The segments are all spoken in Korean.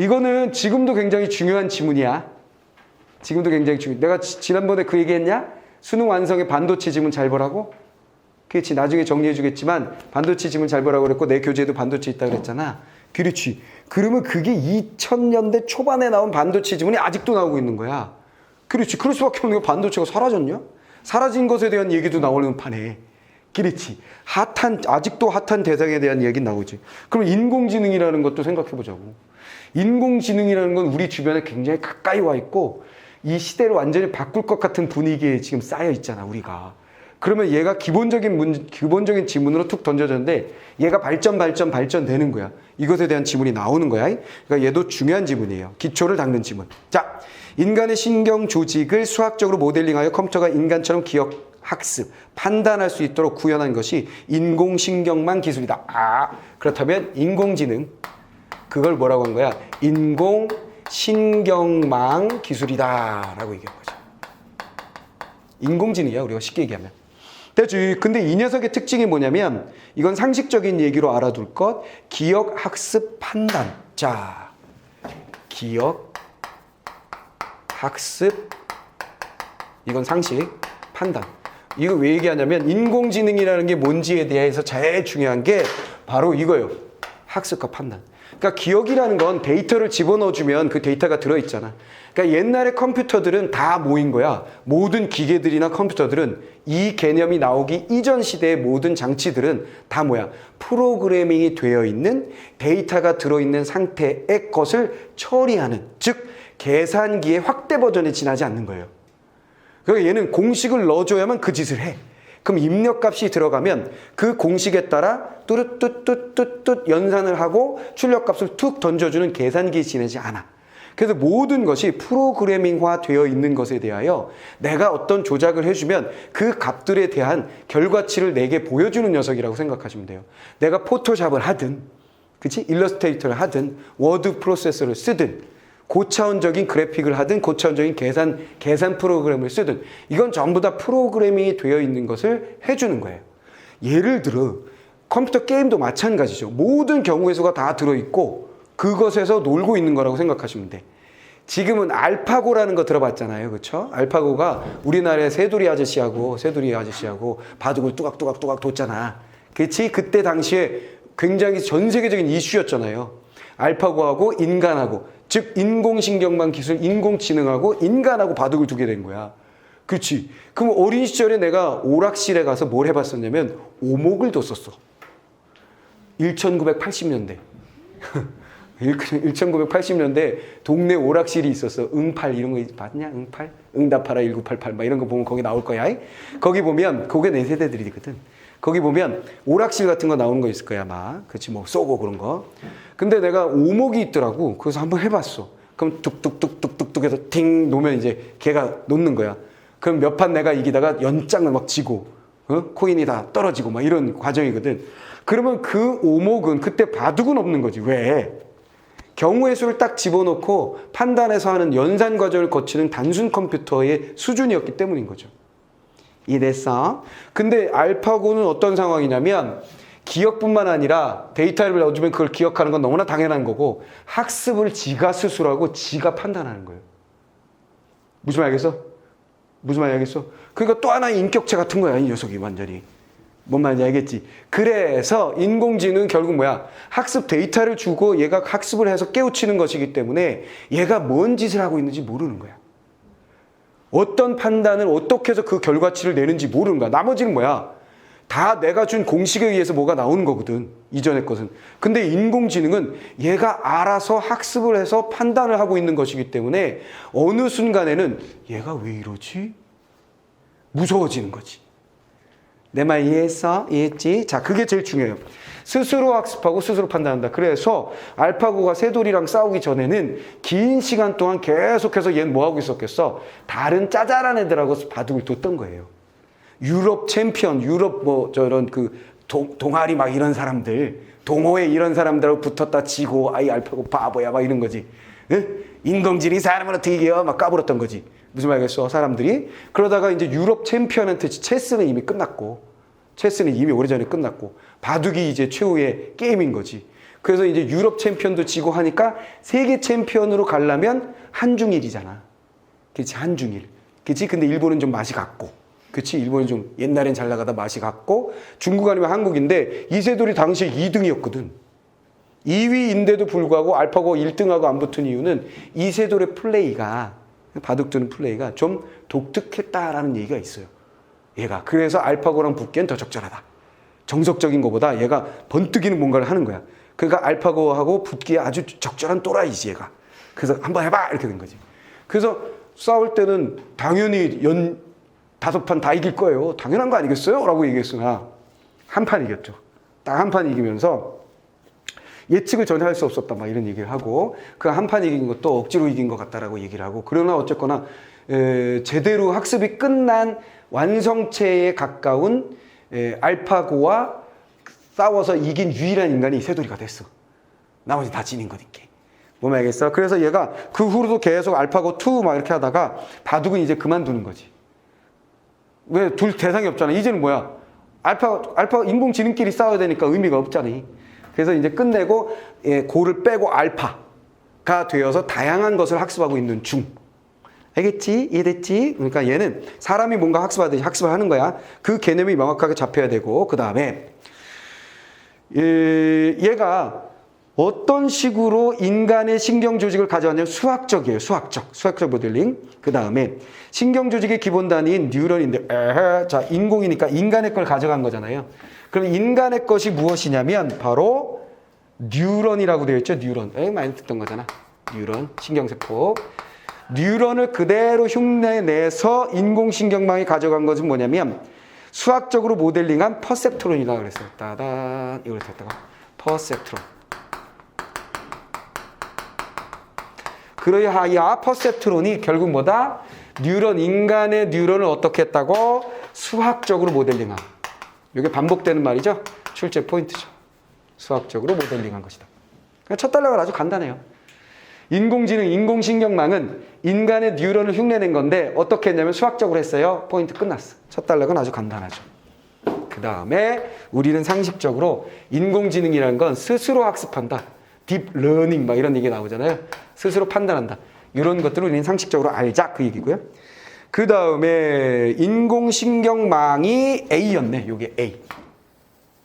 이거는 지금도 굉장히 중요한 지문이야. 지금도 굉장히 중요해. 내가 지난번에 그 얘기했냐? 수능 완성의 반도체 지문 잘 보라고? 그렇지. 나중에 정리해 주겠지만 반도체 지문 잘 보라고 그랬고 내 교재에도 반도체 있다고 그랬잖아. 그렇지. 그러면 그게 2000년대 초반에 나온 반도체 지문이 아직도 나오고 있는 거야. 그렇지. 그럴 수밖에 없는 게 반도체가 사라졌냐? 사라진 것에 대한 얘기도 나오는 판에. 그렇지. 아직도 핫한 대상에 대한 얘기 나오지. 그럼 인공지능이라는 것도 생각해 보자고. 인공지능이라는 건 우리 주변에 굉장히 가까이 와 있고 이 시대를 완전히 바꿀 것 같은 분위기에 지금 쌓여 있잖아, 우리가. 그러면 얘가 기본적인 지문으로 툭 던져졌는데 얘가 발전되는 거야. 이것에 대한 지문이 나오는 거야. 그러니까 얘도 중요한 지문이에요. 기초를 닦는 지문. 자, 인간의 신경 조직을 수학적으로 모델링하여 컴퓨터가 인간처럼 기억, 학습, 판단할 수 있도록 구현한 것이 인공신경망 기술이다. 그렇다면 인공지능, 그걸 뭐라고 한 거야? 인공신경망 기술이다 라고 얘기한 거죠. 인공지능이야, 우리가 쉽게 얘기하면. 되지. 근데 이 녀석의 특징이 뭐냐면 이건 상식적인 얘기로 알아둘 것. 기억, 학습, 판단. 자, 기억, 학습, 이건 상식, 판단. 이거 왜 얘기하냐면 인공지능이라는 게 뭔지에 대해서 제일 중요한 게 바로 이거예요. 학습과 판단. 그러니까 기억이라는 건 데이터를 집어넣어주면 그 데이터가 들어있잖아. 그러니까 옛날에 컴퓨터들은 다 모인 거야. 모든 기계들이나 컴퓨터들은 이 개념이 나오기 이전 시대의 모든 장치들은 다 뭐야? 프로그래밍이 되어 있는 데이터가 들어있는 상태의 것을 처리하는, 즉 계산기의 확대 버전에 지나지 않는 거예요. 그러니까 얘는 공식을 넣어줘야만 그 짓을 해. 그럼 입력값이 들어가면 그 공식에 따라 뚜루뚜뚜뚜뚜 연산을 하고 출력값을 툭 던져주는 계산기에 지내지 않아. 그래서 모든 것이 프로그래밍화 되어 있는 것에 대하여 내가 어떤 조작을 해주면 그 값들에 대한 결과치를 내게 보여주는 녀석이라고 생각하시면 돼요. 내가 포토샵을 하든, 그치? 일러스트레이터를 하든, 워드 프로세서를 쓰든, 고차원적인 그래픽을 하든 고차원적인 계산 프로그램을 쓰든 이건 전부 다 프로그래밍이 되어 있는 것을 해주는 거예요. 예를 들어 컴퓨터 게임도 마찬가지죠. 모든 경우의 수가 다 들어있고 그것에서 놀고 있는 거라고 생각하시면 돼. 지금은 알파고라는 거 들어봤잖아요. 그렇죠? 알파고가 우리나라의 새돌이 아저씨하고 바둑을 뚜각뚜각 뒀잖아. 그렇지? 그때 당시에 굉장히 전 세계적인 이슈였잖아요. 알파고하고 인간하고, 즉 인공신경망 기술, 인공지능하고 인간하고 바둑을 두게 된 거야. 그렇지? 그럼 어린 시절에 내가 오락실에 가서 뭘 해봤었냐면 오목을 뒀었어. 1980년대. 1980년대 동네 오락실이 있었어. 응팔 이런 거 봤냐? 응팔? 응답하라 1988 막 이런 거 보면 거기 나올 거야. 거기 보면 그게 내 세대들이거든. 거기 보면 오락실 같은 거 나오는 거 있을 거야, 아마. 그렇지, 뭐 쏘고 그런 거. 근데 내가 오목이 있더라고. 그래서 한번 해봤어. 그럼 뚝뚝뚝뚝뚝뚝 해서 팅 놓으면 이제 걔가 놓는 거야. 그럼 몇 판 내가 이기다가 연장을 막 지고, 코인이 다 떨어지고 막 이런 과정이거든. 그러면 그 오목은 그때 바둑은 없는 거지. 왜? 경우의 수를 딱 집어넣고 판단해서 하는 연산 과정을 거치는 단순 컴퓨터의 수준이었기 때문인 거죠. 이해됐어? 근데 알파고는 어떤 상황이냐면 기억뿐만 아니라 데이터를 넣어주면 그걸 기억하는 건 너무나 당연한 거고 학습을 지가 스스로하고 지가 판단하는 거예요. 무슨 말 알겠어? 무슨 말 알겠어? 그러니까 또 하나의 인격체 같은 거야, 이 녀석이 완전히. 뭔 말인지 알겠지? 그래서 인공지능은 결국 뭐야? 학습 데이터를 주고 얘가 학습을 해서 깨우치는 것이기 때문에 얘가 뭔 짓을 하고 있는지 모르는 거야. 어떤 판단을 어떻게 해서 그 결과치를 내는지 모르는 거야. 나머지는 뭐야? 다 내가 준 공식에 의해서 뭐가 나오는 거거든. 이전의 것은. 근데 인공지능은 얘가 알아서 학습을 해서 판단을 하고 있는 것이기 때문에 어느 순간에는 얘가 왜 이러지? 무서워지는 거지. 내 말 이해했어? 이해했지? 자, 그게 제일 중요해요. 스스로 학습하고 스스로 판단한다. 그래서 알파고가 새돌이랑 싸우기 전에는 긴 시간 동안 계속해서 얘는 뭐 하고 있었겠어? 다른 짜잘한 애들하고 바둑을 뒀던 거예요. 유럽 챔피언, 유럽 뭐 저런 그 동아리 막 이런 사람들, 동호회 이런 사람들하고 붙었다 지고 아이 알파고 바보야 막 이런 거지. 응? 인공지능이 사람을 어떻게 이겨? 막 까불었던 거지. 무슨 말이겠어? 사람들이. 그러다가 이제 유럽 챔피언한테 체스는 이미 끝났고, 체스는 이미 오래전에 끝났고, 바둑이 이제 최후의 게임인 거지. 그래서 이제 유럽 챔피언도 지고 하니까 세계 챔피언으로 가려면 한중일이잖아. 그치, 한중일. 그치? 근데 일본은 좀 맛이 갔고. 그치? 일본은 좀 옛날엔 잘 나가다 맛이 갔고. 중국 아니면 한국인데 이세돌이 당시에 2등이었거든. 2위인데도 불구하고 알파고 1등하고 안 붙은 이유는 이세돌의 플레이가, 바둑두는 플레이가 좀 독특했다라는 얘기가 있어요. 얘가. 그래서 알파고랑 붙기엔 더 적절하다. 정석적인 것보다 얘가 번뜩이는 뭔가를 하는 거야. 그러니까 알파고하고 붙기에 아주 적절한 또라이지 얘가. 그래서 한번 해봐 이렇게 된 거지. 그래서 싸울 때는 당연히 5판 다 이길 거예요. 당연한 거 아니겠어요? 라고 얘기했으나 한 판 이겼죠. 딱 한 판 이기면서 예측을 전혀 할 수 없었다 막 이런 얘기를 하고, 그 한 판 이긴 것도 억지로 이긴 것 같다라고 얘기를 하고, 그러나 어쨌거나 제대로 학습이 끝난 완성체에 가까운 알파고와 싸워서 이긴 유일한 인간이 이세돌이가 됐어. 나머지 다 지닌 거니까. 뭔 말이겠어? 그래서 얘가 그 후로도 계속 알파고 2 막 이렇게 하다가 바둑은 이제 그만두는 거지. 왜? 둘 대상이 없잖아. 이제는 뭐야? 알파 인공지능끼리 싸워야 되니까 의미가 없잖아. 그래서 이제 끝내고 고를 빼고 알파가 되어서 다양한 것을 학습하고 있는 중. 알겠지? 이해됐지? 그러니까 얘는 사람이 뭔가 학습하듯이 학습을 하는 거야. 그 개념이 명확하게 잡혀야 되고, 그 다음에 얘가 어떤 식으로 인간의 신경 조직을 가져왔냐면 수학적이에요. 수학적 모델링. 그 다음에 신경 조직의 기본 단위인 뉴런인데, 자, 인공이니까 인간의 걸 가져간 거잖아요. 그럼 인간의 것이 무엇이냐면 바로 뉴런이라고 되어 있죠. 뉴런. 많이 듣던 거잖아. 뉴런, 신경세포. 뉴런을 그대로 흉내내서 인공신경망이 가져간 것은 뭐냐면 수학적으로 모델링한 퍼셉트론이라고 그랬어요. 따단 이걸 했다가 퍼셉트론. 그러하여 퍼셉트론이 결국 뭐다? 인간의 뉴런을 어떻게 했다고? 수학적으로 모델링한. 이게 반복되는 말이죠. 출제 포인트죠. 수학적으로 모델링한 것이다. 첫 단락은 아주 간단해요. 인공지능, 인공신경망은 인간의 뉴런을 흉내낸 건데 어떻게 했냐면 수학적으로 했어요. 포인트 끝났어. 첫 단락은 아주 간단하죠. 그 다음에 우리는 상식적으로 인공지능이라는 건 스스로 학습한다. 딥러닝 막 이런 얘기 나오잖아요. 스스로 판단한다. 이런 것들을 우리는 상식적으로 알자 그 얘기고요. 그 다음에 인공신경망이 A였네. 요게 A.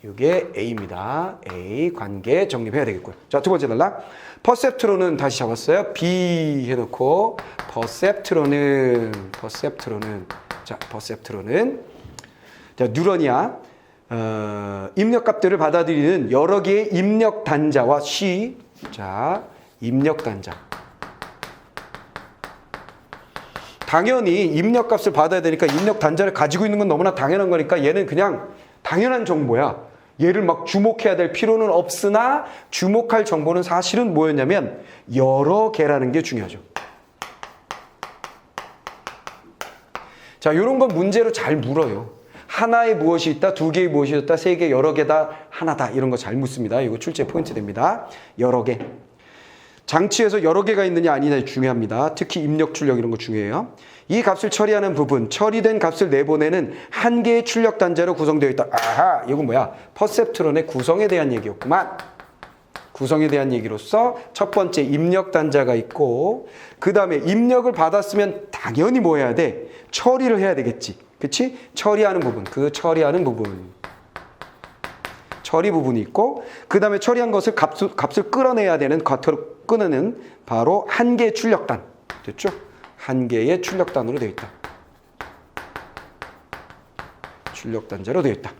요게 A입니다. A 관계 정립해야 되겠고요. 자, 두 번째 단락. 퍼셉트론은 다시 잡았어요. B 해놓고 퍼셉트론은 자, 뉴런이야. 입력값들을 받아들이는 여러 개의 입력 단자와 C. 자, 입력 단자. 당연히 입력값을 받아야 되니까 입력 단자를 가지고 있는 건 너무나 당연한 거니까 얘는 그냥 당연한 정보야. 얘를 막 주목해야 될 필요는 없으나 주목할 정보는 사실은 뭐였냐면 여러 개라는 게 중요하죠. 자, 이런 건 문제로 잘 물어요. 하나에 무엇이 있다, 두 개의 무엇이 있다, 세 개, 여러 개다, 하나다 이런 거 잘 묻습니다. 이거 출제 포인트 됩니다. 여러 개. 장치에서 여러 개가 있느냐 아니냐 중요합니다. 특히 입력, 출력 이런 거 중요해요. 이 값을 처리하는 부분, 처리된 값을 내보내는 한 개의 출력 단자로 구성되어 있다. 아하, 이건 뭐야? 퍼셉트론의 구성에 대한 얘기였구만. 구성에 대한 얘기로서 첫 번째 입력 단자가 있고, 그 다음에 입력을 받았으면 당연히 뭐 해야 돼? 처리를 해야 되겠지. 그치? 처리하는 부분, 그 처리하는 부분. 처리 부분이 있고, 그 다음에 처리한 것을 값을 끌어내야 되는 겉으로 끊는 바로 한 개의 출력단. 됐죠? 한 개의 출력단으로 되어 있다. 출력단자로 되어 있다.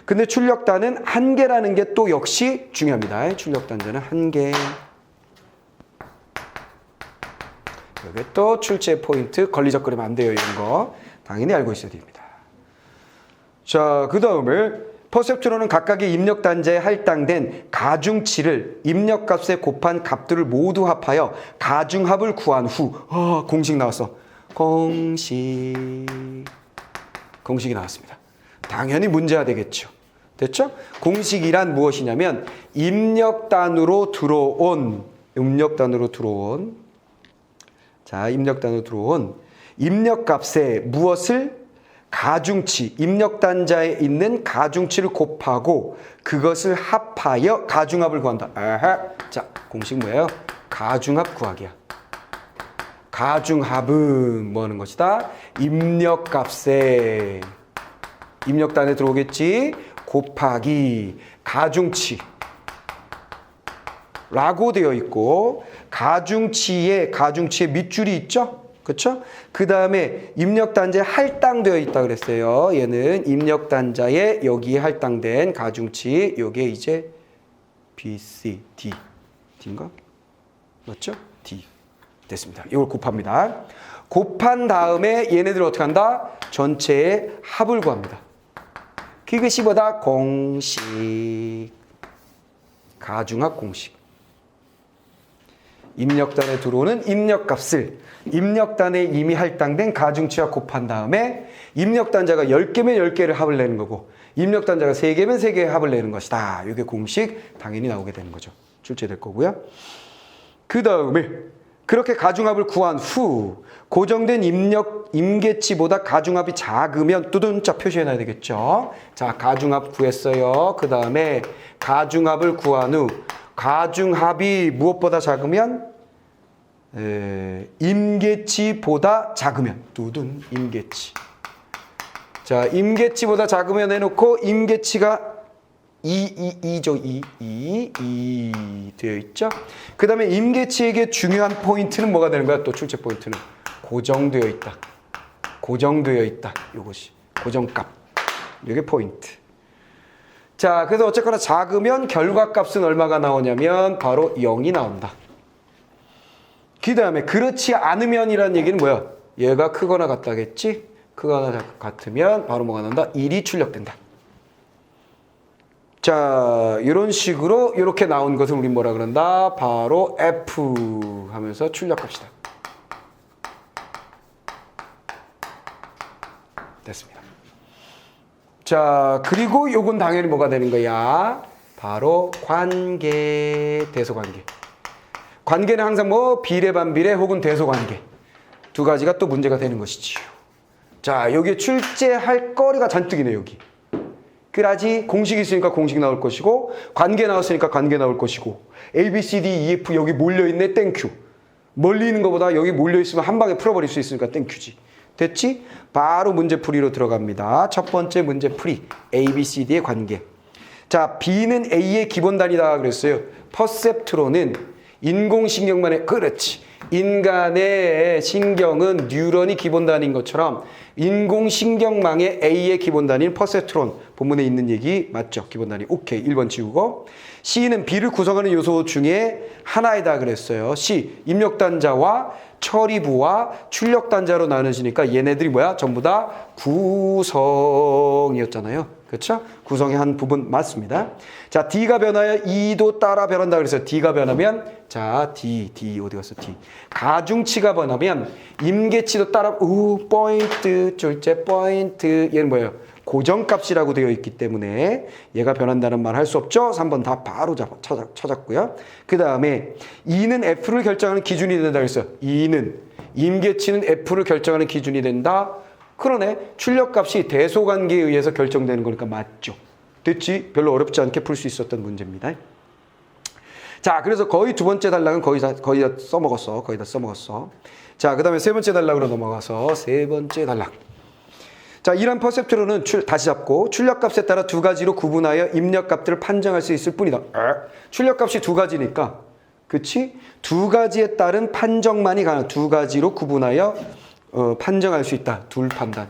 근데 출력단은 한 개라는 게 또 역시 중요합니다. 출력단자는 한 개. 이게 또 출제 포인트, 걸리적거리면 안 돼요. 이런 거 당연히 알고 있어야 됩니다. 자, 그 다음에 퍼셉트론은 각각의 입력 단자에 할당된 가중치를 입력값에 곱한 값들을 모두 합하여 가중합을 구한 후 공식 나왔어. 공식이 나왔습니다. 당연히 문제가 되겠죠. 됐죠? 공식이란 무엇이냐면 입력단으로 들어온 자, 입력단으로 들어온 입력값에 무엇을 가중치, 입력단자에 있는 가중치를 곱하고 그것을 합하여 가중합을 구한다. 아하. 자, 공식 뭐예요? 가중합 구하기야. 가중합은 뭐 하는 것이다? 입력값에 입력단에 들어오겠지? 곱하기 가중치 라고 되어 있고 가중치에 밑줄이 있죠? 그쵸? 그 다음에 입력단자에 할당되어 있다 그랬어요. 얘는 입력단자에 여기에 할당된 가중치 요게 이제 B, C, D D인가? 맞죠? D 됐습니다. 이걸 곱합니다. 곱한 다음에 얘네들 어떻게 한다? 전체의 합을 구합니다. 그것이 뭐다? 공식 가중합 공식 입력단에 들어오는 입력값을 입력단에 이미 할당된 가중치와 곱한 다음에 입력단자가 10개면 10개를 합을 내는 거고 입력단자가 3개면 3개의 합을 내는 것이다. 이게 공식 당연히 나오게 되는 거죠. 출제될 거고요. 그 다음에 그렇게 가중합을 구한 후 고정된 임계치보다 가중합이 작으면 뚜둔자 표시해놔야 되겠죠. 자, 가중합 구했어요. 그 다음에 가중합을 구한 후 가중합이 무엇보다 작으면 임계치보다 작으면 뚜둔 임계치. 자, 임계치보다 작으면 해놓고 임계치가 2죠. 2 되어 있죠. 그 다음에 임계치에게 중요한 포인트는 뭐가 되는 거야? 또 출제 포인트는 고정되어 있다. 고정되어 있다. 이것이 고정값. 이게 포인트. 자, 그래서 어쨌거나 작으면 결과값은 얼마가 나오냐면 바로 0이 나온다. 그 다음에 그렇지 않으면이라는 얘기는 뭐야? 얘가 크거나 같다겠지? 크거나 같으면 바로 뭐가 나온다? 1이 출력된다. 자, 이런 식으로 이렇게 나온 것을 우리 뭐라 그런다? 바로 F 하면서 출력합시다. 됐습니다. 자, 그리고 요건 당연히 뭐가 되는 거야? 바로 관계, 대소관계. 관계는 항상 뭐 비례, 반비례 혹은 대소관계. 두 가지가 또 문제가 되는 것이지요. 자, 여기에 출제할 거리가 잔뜩이네, 여기. 그라지 공식이 있으니까 공식 나올 것이고 관계 나왔으니까 관계 나올 것이고 A, B, C, D, E, F 여기 몰려있네 땡큐. 멀리 있는 것보다 여기 몰려있으면 한 방에 풀어버릴 수 있으니까 땡큐지. 됐지? 바로 문제풀이로 들어갑니다. 첫 번째 문제풀이 A, B, C, D의 관계. 자, B는 A의 기본 단위다 그랬어요. 퍼셉트론은 인공신경만의 그렇지. 인간의 신경은 뉴런이 기본 단위인 것처럼 인공신경망의 A의 기본 단위는 퍼셉트론. 본문에 있는 얘기 맞죠? 기본 단위. 오케이. 1번 지우고. C는 B를 구성하는 요소 중에 하나이다 그랬어요. C. 입력단자와 처리부와 출력단자로 나눠지니까 얘네들이 뭐야? 전부 다 구성이었잖아요. 그렇죠? 구성의 한 부분 맞습니다. 자, D가 변하여 E도 따라 변한다 그랬어요. D가 변하면 자, D 어디 갔어? D. 가중치가 변하면 임계치도 따라 포인트, 출제 포인트. 얘는 뭐예요? 고정값이라고 되어 있기 때문에 얘가 변한다는 말 할 수 없죠. 3번 다 바로 찾았고요. 그 다음에 E는 F를 결정하는 기준이 된다 그랬어요. E는 임계치는 F를 결정하는 기준이 된다. 그러네. 출력값이 대소관계에 의해서 결정되는 거니까 맞죠. 됐지? 별로 어렵지 않게 풀 수 있었던 문제입니다. 자, 그래서 거의 두 번째 단락은 거의 다 써먹었어. 거의 다 써먹었어. 자, 그 다음에 세 번째 단락으로 넘어가서 세 번째 단락. 자, 이런 퍼셉트론은 다시 잡고 출력값에 따라 두 가지로 구분하여 입력값들을 판정할 수 있을 뿐이다. 출력값이 두 가지니까, 그치? 두 가지에 따른 판정만이 가능. 두 가지로 구분하여 판정할 수 있다. 둘 판단.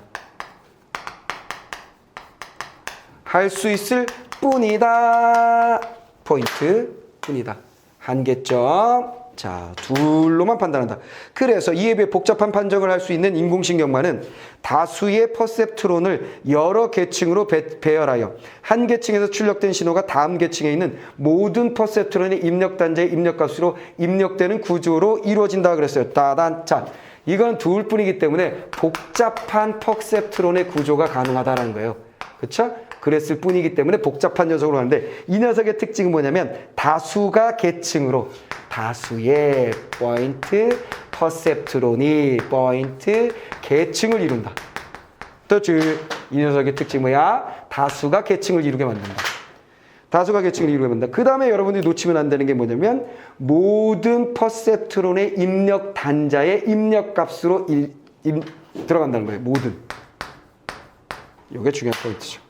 할 수 있을 뿐이다. 포인트 뿐이다. 한계점. 자, 둘로만 판단한다. 그래서 이에 비해 복잡한 판정을 할 수 있는 인공신경만은 다수의 퍼셉트론을 여러 계층으로 배열하여 한 계층에서 출력된 신호가 다음 계층에 있는 모든 퍼셉트론의 입력단자의 입력값으로 입력되는 구조로 이루어진다 그랬어요. 따단짠. 이건 둘 뿐이기 때문에 복잡한 퍼셉트론의 구조가 가능하다는 거예요. 그렇죠? 그랬을 뿐이기 때문에 복잡한 녀석으로 하는데 이 녀석의 특징은 뭐냐면 다수가 계층으로 다수의 포인트 퍼셉트론이 포인트 계층을 이룬다. 그렇지. 이 녀석의 특징 뭐야? 다수가 계층을 이루게 만든다. 다수가 계층을 이루게 만든다. 그 다음에 여러분들이 놓치면 안 되는 게 뭐냐면 모든 퍼셉트론의 입력 단자의 입력값으로 들어간다는 거예요. 모든. 이게 중요한 포인트죠.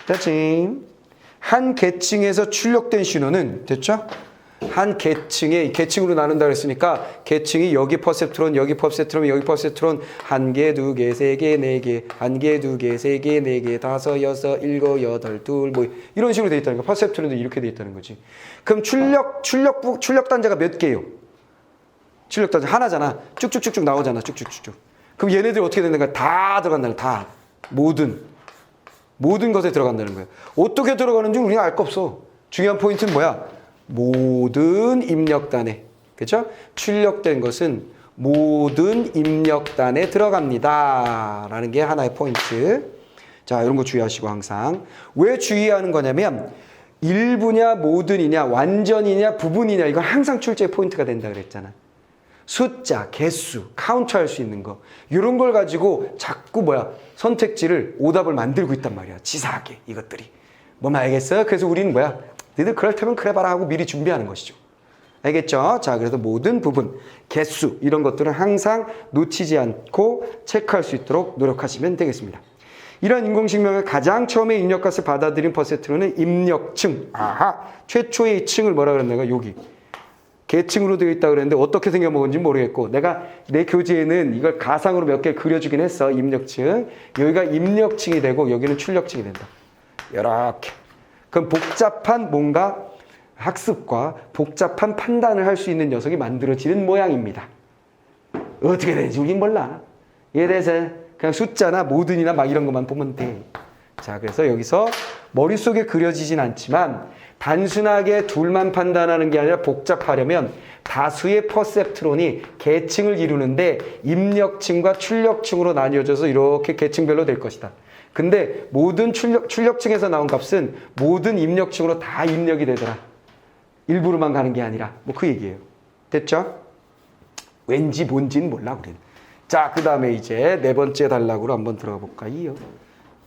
됐지? 한 계층에서 출력된 신호는 됐죠? 한 계층에 계층으로 나눈다 그랬으니까 계층이 여기 퍼셉트론, 여기 퍼셉트론, 여기 퍼셉트론 한 개, 두 개, 세 개, 네 개, 한 개, 두 개, 세 개, 네 개, 다섯, 여섯, 일곱, 여덟, 둘, 뭐 이런 식으로 돼 있다는 거. 퍼셉트론도 이렇게 돼 있다는 거지. 그럼 출력 단자가 몇 개요? 출력 단자 하나잖아. 쭉쭉쭉쭉 나오잖아. 쭉쭉쭉쭉. 그럼 얘네들 어떻게 되는 거야? 다 들어간다는 거야. 다 모든 것에 들어간다는 거예요. 어떻게 들어가는지 우리가 알 거 없어. 중요한 포인트는 뭐야? 모든 입력단에, 그렇죠? 출력된 것은 모든 입력단에 들어갑니다. 라는 게 하나의 포인트. 자, 이런 거 주의하시고 항상. 왜 주의하는 거냐면 일부냐, 모든이냐, 완전이냐, 부분이냐 이건 항상 출제의 포인트가 된다 그랬잖아. 숫자, 개수, 카운트할 수 있는 거 이런 걸 가지고 자꾸 선택지를 오답을 만들고 있단 말이야. 치사하게 이것들이. 뭐만 알겠어? 그래서 우리는 너희들 그럴 테면 그래 봐라 하고 미리 준비하는 것이죠. 알겠죠? 자, 그래서 모든 부분, 개수 이런 것들은 항상 놓치지 않고 체크할 수 있도록 노력하시면 되겠습니다. 이런 인공식명을 가장 처음에 입력값을 받아들인 퍼셉트론은 입력층. 아하, 최초의 층을 뭐라 그랬나요? 여기. 계층으로 되어 있다고 그랬는데 어떻게 생겨먹은지 모르겠고 내가 내 교재에는 이걸 가상으로 몇 개 그려주긴 했어. 입력층. 여기가 입력층이 되고 여기는 출력층이 된다. 이렇게. 그럼 복잡한 뭔가 학습과 복잡한 판단을 할 수 있는 녀석이 만들어지는 모양입니다. 어떻게 되는지 우린 몰라. 얘에 대해서 그냥 숫자나 모든이나 막 이런 것만 보면 돼. 자, 그래서 여기서 머릿속에 그려지진 않지만 단순하게 둘만 판단하는 게 아니라 복잡하려면 다수의 퍼셉트론이 계층을 이루는데 입력층과 출력층으로 나뉘어져서 이렇게 계층별로 될 것이다. 근데 모든 출력층에서 나온 값은 모든 입력층으로 다 입력이 되더라. 일부로만 가는 게 아니라 그 얘기예요. 됐죠? 왠지 뭔지는 몰라 우리는. 자, 그 다음에 이제 네 번째 단락으로 한번 들어가 볼까요?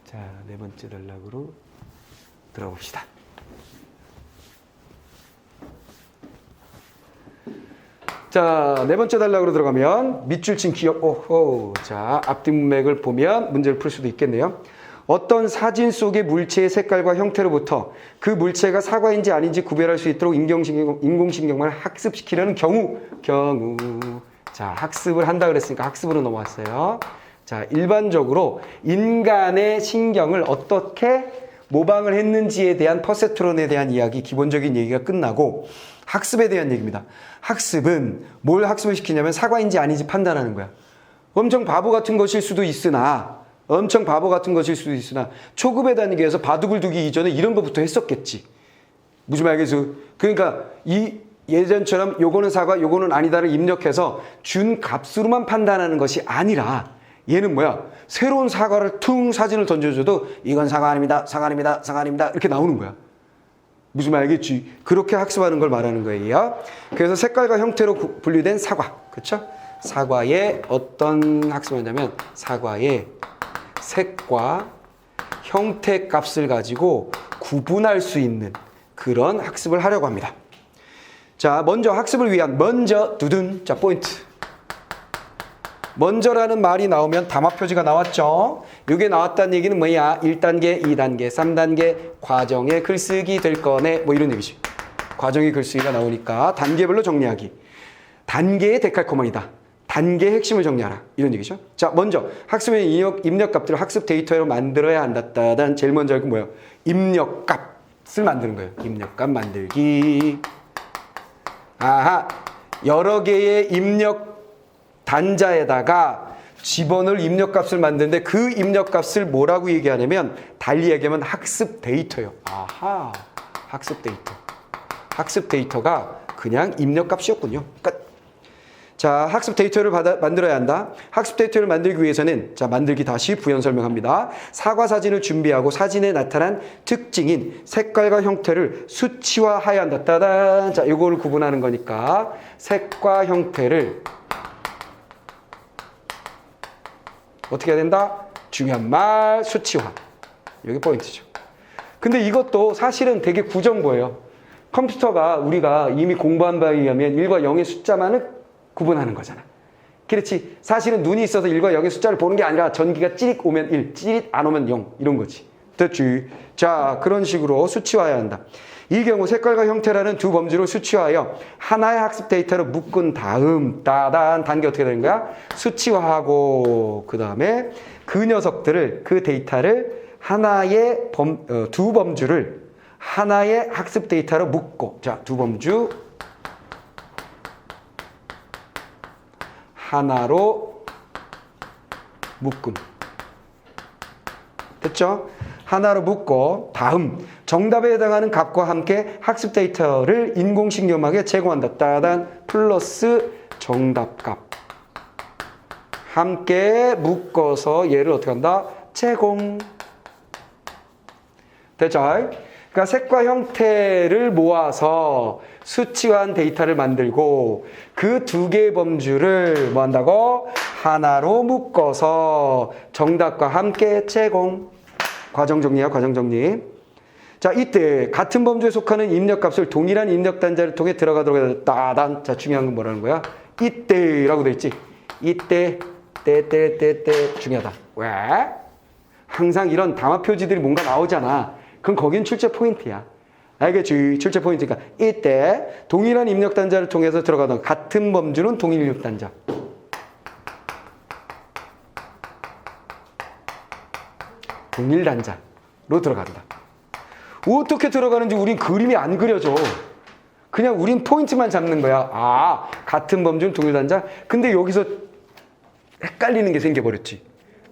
자, 네 번째 단락으로 들어가 봅시다. 자, 네 번째 단락으로 들어가면 밑줄친 기억. 오호. 자, 앞뒤 문맥을 보면 문제를 풀 수도 있겠네요. 어떤 사진 속의 물체의 색깔과 형태로부터 그 물체가 사과인지 아닌지 구별할 수 있도록 인공신경만을 학습시키려는 경우. 자, 학습을 한다 그랬으니까 학습으로 넘어왔어요. 자, 일반적으로 인간의 신경을 어떻게 모방을 했는지에 대한 퍼셉트론에 대한 이야기, 기본적인 얘기가 끝나고 학습에 대한 얘기입니다. 학습은 뭘 학습을 시키냐면 사과인지 아닌지 판단하는 거야. 엄청 바보 같은 것일 수도 있으나 초급에 다니기 위해서 바둑을 두기 이전에 이런 것부터 했었겠지. 무슨 말이겠어? 그러니까 이 예전처럼 요거는 사과, 요거는 아니다를 입력해서 준 값으로만 판단하는 것이 아니라 얘는 새로운 사과를 퉁 사진을 던져줘도 이건 사과 아닙니다, 사과 아닙니다, 사과 아닙니다 이렇게 나오는 거야. 무슨 말 알겠지? 그렇게 학습하는 걸 말하는 거예요. 그래서 색깔과 형태로 분류된 사과. 그렇죠? 사과의 어떤 학습을 하냐면 사과의 색과 형태 값을 가지고 구분할 수 있는 그런 학습을 하려고 합니다. 자, 먼저 학습을 위한 두둔. 자, 포인트. 먼저라는 말이 나오면 담화 표지가 나왔죠. 이게 나왔다는 얘기는 뭐야? 1단계, 2단계, 3단계 과정의 글쓰기 될 거네. 이런 얘기지. 과정의 글쓰기가 나오니까 단계별로 정리하기. 단계의 데칼코마니다. 단계의 핵심을 정리하라. 이런 얘기죠. 자, 먼저 학습의 입력값들을 학습 데이터로 만들어야 한다. 제일 먼저 할 건 뭐예요? 입력값을 만드는 거예요. 입력값 만들기. 아하. 여러 개의 입력 단자에다가 집어넣을 입력값을 만드는데 그 입력값을 뭐라고 얘기하냐면 달리 얘기하면 학습 데이터요. 아하, 학습 데이터. 학습 데이터가 그냥 입력값이었군요. 끝. 자, 학습 데이터를 만들어야 한다. 학습 데이터를 만들기 위해서는 자, 만들기 다시 부연 설명합니다. 사과 사진을 준비하고 사진에 나타난 특징인 색깔과 형태를 수치화해야 한다. 따단. 자, 이걸 구분하는 거니까 색과 형태를 어떻게 해야 된다? 중요한 말 수치화. 여기 포인트죠. 근데 이것도 사실은 되게 구정보예요. 컴퓨터가 우리가 이미 공부한 바에 의하면 1과 0의 숫자만을 구분하는 거잖아. 그렇지. 사실은 눈이 있어서 1과 0의 숫자를 보는 게 아니라 전기가 찌릿 오면 1, 찌릿 안 오면 0 이런 거지. 됐지. 자, 그런 식으로 수치화해야 한다. 이 경우 색깔과 형태라는 두 범주를 수치화하여 하나의 학습 데이터로 묶은 다음 따단 단계 어떻게 되는 거야? 수치화하고 그 다음에 그 녀석들을 그 데이터를 하나의 두 범주를 하나의 학습 데이터로 묶고 자, 두 범주 하나로 묶음. 됐죠? 하나로 묶고 다음 정답에 해당하는 값과 함께 학습 데이터를 인공신경학에 제공한다. 따단 플러스 정답값. 함께 묶어서 얘를 어떻게 한다? 제공. 됐죠? 그러니까 색과 형태를 모아서 수치화한 데이터를 만들고 그 두 개의 범주를 뭐 한다고? 하나로 묶어서 정답과 함께 제공. 과정 정리야, 과정 정리. 자, 이때 같은 범주에 속하는 입력값을 동일한 입력 단자를 통해 들어가도록 따단. 자, 중요한 건 뭐라는 거야? 이때라고 돼 있지. 이때, 때 중요하다. 왜? 항상 이런 담화 표지들이 뭔가 나오잖아. 그럼 거긴 출제 포인트야. 알겠지? 출제 포인트니까 이때 동일한 입력 단자를 통해서 들어가던 같은 범주는 동일 입력 단자. 동일 단자로 들어간다. 어떻게 들어가는지 우린 그림이 안 그려져. 그냥 우린 포인트만 잡는 거야. 아, 같은 범주는 동일 단자? 근데 여기서 헷갈리는 게 생겨버렸지.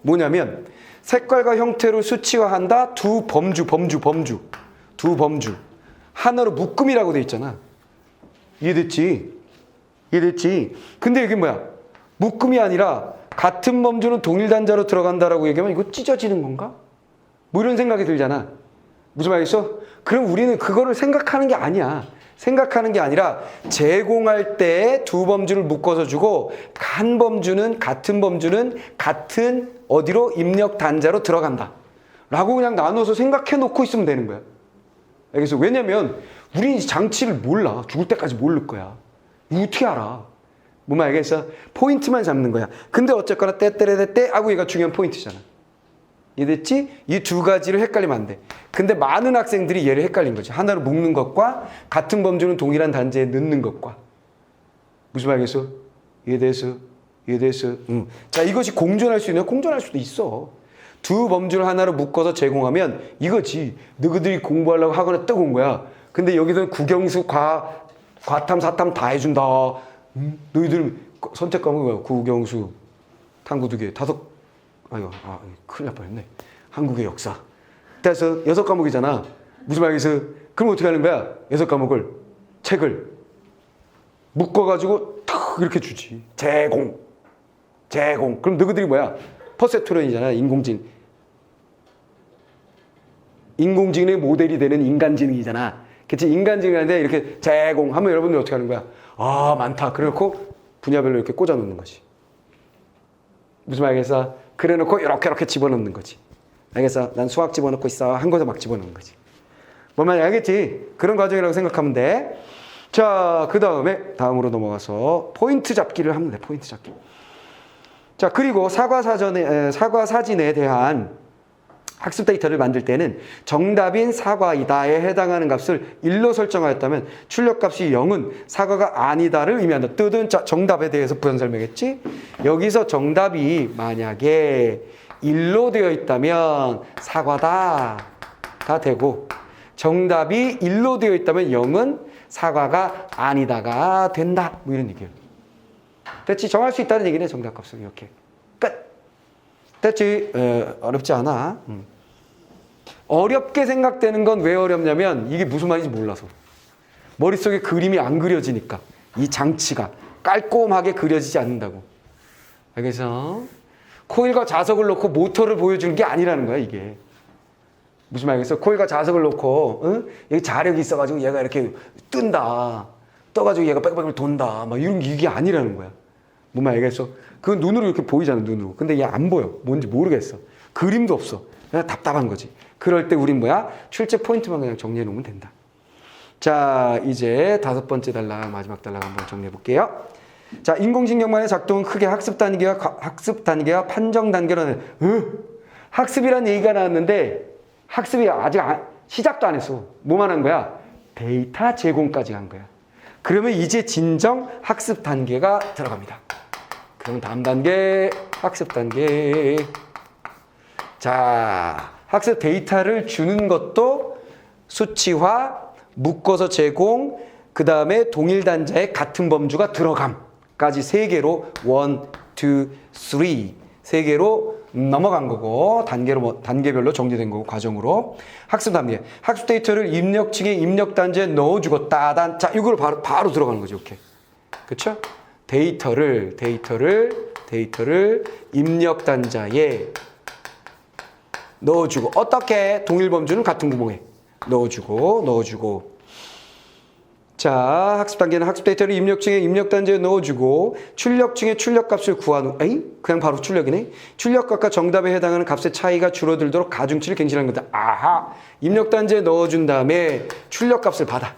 뭐냐면 색깔과 형태로 수치화한다. 두 범주. 두 범주. 하나로 묶음이라고 돼 있잖아. 이해됐지? 근데 이게 뭐야? 묶음이 아니라 같은 범주는 동일 단자로 들어간다라고 얘기하면 이거 찢어지는 건가? 뭐 이런 생각이 들잖아. 무슨 말이겠어? 그럼 우리는 그거를 생각하는 게 아니야. 생각하는 게 아니라 제공할 때 두 범주를 묶어서 주고 한 범주는 같은 어디로? 입력 단자로 들어간다. 라고 그냥 나눠서 생각해 놓고 있으면 되는 거야. 알겠어? 왜냐면 우리는 장치를 몰라. 죽을 때까지 모를 거야. 이거 어떻게 알아? 뭔 말 알겠어? 포인트만 잡는 거야. 근데 어쨌거나 떼떼레떼 하고 얘가 중요한 포인트잖아. 이해됐지? 이 두 가지를 헷갈리면 안 돼. 근데 많은 학생들이 얘를 헷갈린 거지. 하나로 묶는 것과 같은 범주는 동일한 단자에 넣는 것과. 무슨 말이겠어? 이해됐어? 응. 자, 이것이 공존할 수 있냐? 공존할 수도 있어. 두 범주를 하나로 묶어서 제공하면 이거지. 너희들이 공부하려고 학원에 뜨고 온 거야. 근데 여기서 국영수, 과탐, 사탐 다 해준다. 너희들 선택 과목이 뭐야? 국영수, 탐구 2개, 큰일 날 뻔했네. 한국의 역사. 그래서 6과목이잖아. 무슨 말이겠어? 그럼 어떻게 하는 거야? 6과목을, 책을 묶어가지고 탁 이렇게 주지. 제공. 그럼 너희들이 뭐야? 퍼셉트론이잖아. 인공지능의 모델이 되는 인간지능이잖아. 그치? 인간지능한테 이렇게 제공하면 여러분들 어떻게 하는 거야? 아, 많다. 그래놓고 분야별로 이렇게 꽂아놓는 거지. 무슨 말이겠어? 그래놓고 이렇게 집어넣는 거지. 알겠어? 난 수학 집어넣고 있어. 한 곳에 막 집어넣는 거지. 뭔 말인지 알겠지? 그런 과정이라고 생각하면 돼. 자, 그 다음으로 넘어가서 포인트 잡기를 하면 돼. 포인트 잡기. 자, 그리고 사과 사진에 대한 학습 데이터를 만들 때는 정답인 사과이다에 해당하는 값을 1로 설정하였다면 출력값이 0은 사과가 아니다를 의미한다. 뜻은 자, 정답에 대해서 부연 설명했지? 여기서 정답이 만약에 1로 되어 있다면 사과다가 되고 정답이 1로 되어 있다면 0은 사과가 아니다가 된다. 뭐 이런 얘기예요. 됐지? 정할 수 있다는 얘기네. 정답값을 이렇게. 끝. 됐지? 어렵지 않아. 어렵게 생각되는 건 왜 어렵냐면 이게 무슨 말인지 몰라서. 머릿속에 그림이 안 그려지니까. 이 장치가 깔끔하게 그려지지 않는다고. 알겠어? 코일과 자석을 놓고 모터를 보여주는 게 아니라는 거야, 이게. 무슨 말이겠어? 코일과 자석을 놓고, 응? 여기 자력이 있어가지고 얘가 이렇게 뜬다. 떠가지고 얘가 빽빽 돈다. 막 이런 게 이게 아니라는 거야. 뭔 말 알겠어? 그건 눈으로 이렇게 보이잖아, 눈으로. 근데 얘 안 보여. 뭔지 모르겠어. 그림도 없어. 그냥 답답한 거지. 그럴 때 우린 뭐야? 출제 포인트만 그냥 정리해 놓으면 된다. 자, 이제 5번째 단락, 마지막 단락 한번 정리해 볼게요. 자, 인공신경만의 작동은 크게 학습 단계와 판정 단계로 나는, 학습이란 얘기가 나왔는데, 학습이 아직 시작도 안 했어. 뭐만 한 거야? 데이터 제공까지 한 거야. 그러면 이제 진정 학습 단계가 들어갑니다. 그럼 다음 단계, 학습 단계. 자, 학습 데이터를 주는 것도 수치화, 묶어서 제공, 그 다음에 동일 단자에 같은 범주가 들어감까지 3개로 1, 2, 3 3개로 넘어간 거고 단계별로 정리된 거고 과정으로 학습 단계. 학습 데이터를 입력층에 입력 단자에 넣어주고 따단. 자, 이걸 바로 들어가는 거죠. 이렇게. 그렇죠? 데이터를 입력 단자에 넣어주고 어떻게? 동일 범주는 같은 구멍에 넣어주고 자, 학습 단계는 학습 데이터를 입력층에 입력 단자에 넣어주고 출력층에 출력값을 구한 후 그냥 바로 출력이네. 출력값과 정답에 해당하는 값의 차이가 줄어들도록 가중치를 갱신하는 거다. 아하, 입력 단자에 넣어준 다음에 출력값을 받아.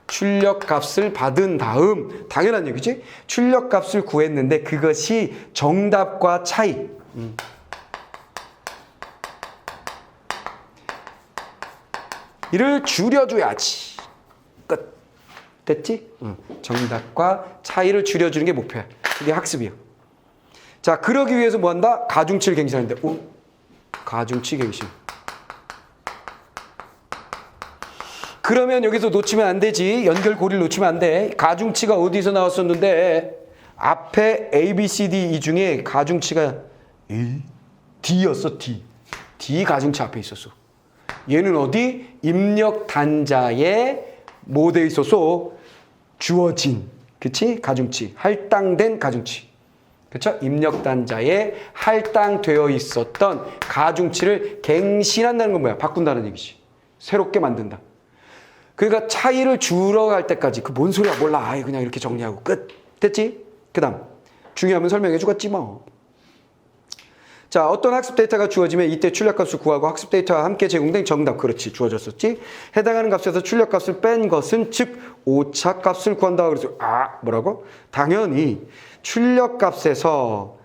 출력값을 받은 다음 당연한 얘기지. 출력값을 구했는데 그것이 정답과 차이. 이를 줄여줘야지. 끝. 됐지? 정답과 차이를 줄여주는 게 목표야. 이게 학습이야. 자, 그러기 위해서 뭐 한다? 가중치를 갱신하는데. 가중치 갱신. 그러면 여기서 놓치면 안 되지. 연결고리를 놓치면 안 돼. 가중치가 어디서 나왔었는데 앞에 A, B, C, D 이 중에 가중치가 D였어. D 가중치 앞에 있었어. 얘는 어디? 입력 단자에 뭐 돼 있었어? 주어진. 그치? 가중치. 할당된 가중치. 그쵸? 입력 단자에 할당되어 있었던 가중치를 갱신한다는 건 뭐야? 바꾼다는 얘기지. 새롭게 만든다. 그러니까 차이를 줄여갈 때까지 그 뭔 소리야 몰라. 그냥 이렇게 정리하고 끝. 됐지? 그 다음 중요하면 설명해 주겠지 뭐. 자, 어떤 학습 데이터가 주어지면 이때 출력값을 구하고 학습 데이터와 함께 제공된 정답. 그렇지, 주어졌었지. 해당하는 값에서 출력값을 뺀 것은 즉 오차값을 구한다. 그래서 뭐라고? 당연히 출력값에서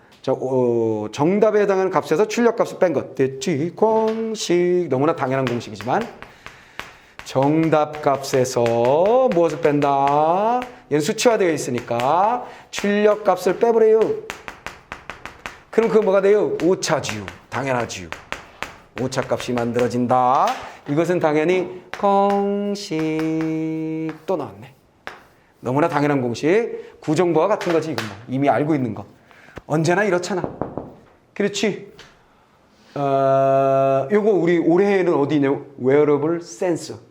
정답에 해당하는 값에서 출력값을 뺀 것. 됐지? 공식. 너무나 당연한 공식이지만 정답 값에서 무엇을 뺀다? 얘는 수치화되어 있으니까 출력값을 빼버려요. 그럼 그거 뭐가 돼요? 오차지요. 당연하지요. 오차값이 만들어진다. 이것은 당연히 공식. 또 나왔네. 너무나 당연한 공식. 구정보와 같은 거지 이건 뭐. 이미 알고 있는 거. 언제나 이렇잖아. 그렇지? 요거 우리 올해에는 어디 있냐고? wearable sensor.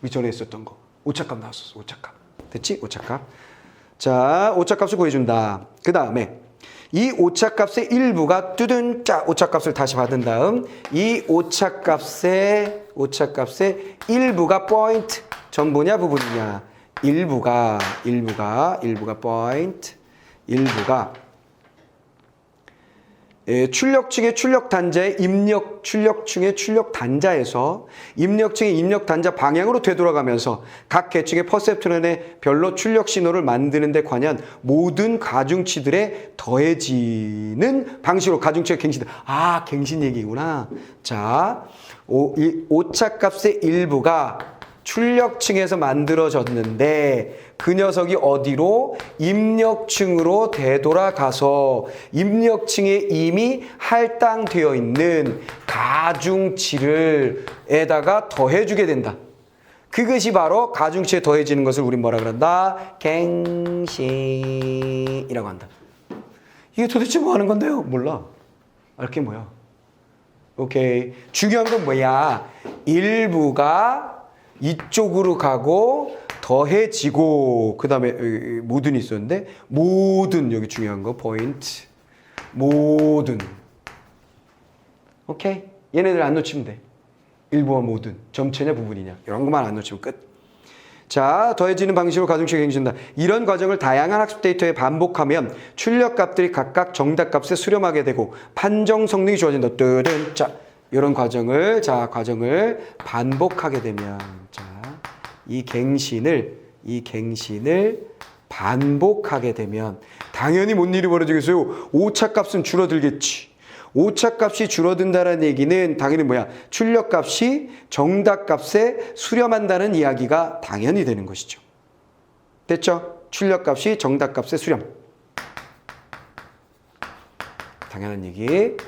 우리 전에 했었던 거. 오차값 나왔었어. 오차값. 됐지? 오차값. 자, 오차값을 구해준다. 그 다음에 이 오차값의 일부가 뚜둔짜 오차값을 다시 받은 다음 이 오차값의 일부가 포인트. 전부냐 부분이냐? 일부가 포인트. 일부가 출력층의 출력 단자의 출력층의 출력 단자에서 입력층의 입력 단자 방향으로 되돌아가면서 각 계층의 퍼셉트론의 별로 출력 신호를 만드는 데 관한 모든 가중치들에 더해지는 방식으로 가중치가 갱신. 갱신 얘기구나. 자, 오차값의 일부가 출력층에서 만들어졌는데 그 녀석이 어디로? 입력층으로 되돌아가서 입력층에 이미 할당되어 있는 가중치를 에다가 더해주게 된다. 그것이 바로 가중치에 더해지는 것을 우린 뭐라 그런다? 갱신이라고 한다. 이게 도대체 뭐 하는 건데요? 몰라. 알게 뭐야? 오케이. 중요한 건 뭐야? 일부가 이쪽으로 가고 더해지고 그 다음에 모든이 있었는데 모든 여기 중요한 거 포인트 모든. 오케이. 얘네들 안 놓치면 돼. 일부와 모든 점체냐 부분이냐 이런 것만 안 놓치면 끝. 자, 더해지는 방식으로 가중치 갱신한다. 이런 과정을 다양한 학습 데이터에 반복하면 출력값들이 각각 정답값에 수렴하게 되고 판정 성능이 좋아진다. 뜨든. 자, 이런 과정을 반복하게 되면, 자, 이 갱신을 반복하게 되면 당연히 뭔 일이 벌어지겠어요? 오차값은 줄어들겠지. 오차값이 줄어든다는 얘기는 당연히 뭐야? 출력값이 정답값에 수렴한다는 이야기가 당연히 되는 것이죠. 됐죠? 출력값이 정답값에 수렴. 당연한 얘기.